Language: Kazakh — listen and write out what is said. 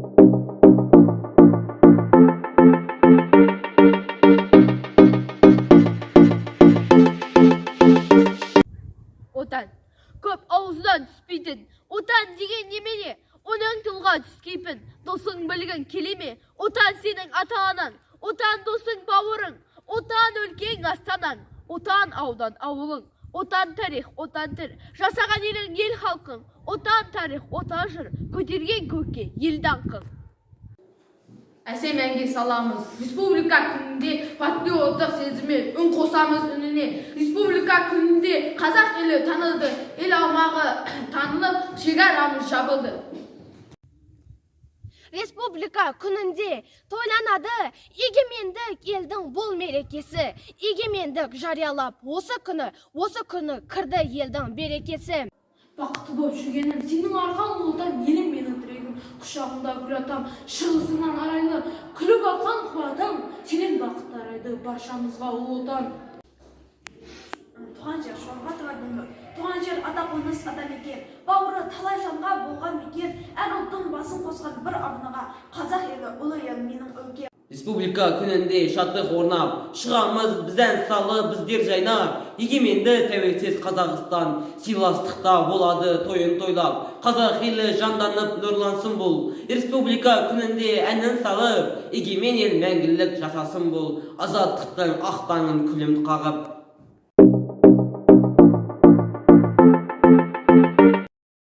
Отан. Көп ауыздан түспейтін. Отан деген немене? Оның тұлға түскейпін. Досың білгін келеме? Отан сенің ата-анаң. Отан досың бауырың. Отан өлкең астанаң. Отан аудан ауылың. Отан тарих, отан тір. Жасаған елің ел халқың. Отан тарих, отан жыр. Көтерген көкке ел даңқың. Әсем әнге саламыз. Республика күнінде патриоттық сезіммен үн қосамыз үніне. Республика күнінде қазақ елі танылды, ел аумағы танылып, шекарамыз жабылды. Республика күнінде тойланады егемендік елдің бұл мерекесі. Егемендік жариялап осы күні кірді елдің берекесі. Бақытты болып жүргенім сенің арқан ұлдан елім менің тірегім. Құшағымда гүл атам, шығысынан арайлы, күліп атқан қуатым, сенен бақыт арайды баршамызға ұлы отан. Туған жер шорға тығадым, туған жер ата қоныс ата мекен, бауыры талай жанға болған мекен, әр ұлттың басын қосқан бір арнаға, қазақ елі ұлы ел менің өлкем. Республика күнінде шаттық орнап, шығамыз бізден салы біздер жайнап, егеменді тәуелсіз Қазақстан сыйластықта болады тойын тойлап, қазақ елі жанданып нұрлансын бұл. Республика күнінде әнін салып, егемен ел мәңгілік жасасын бұл, азаттықтың ақ таңын күлім қағып.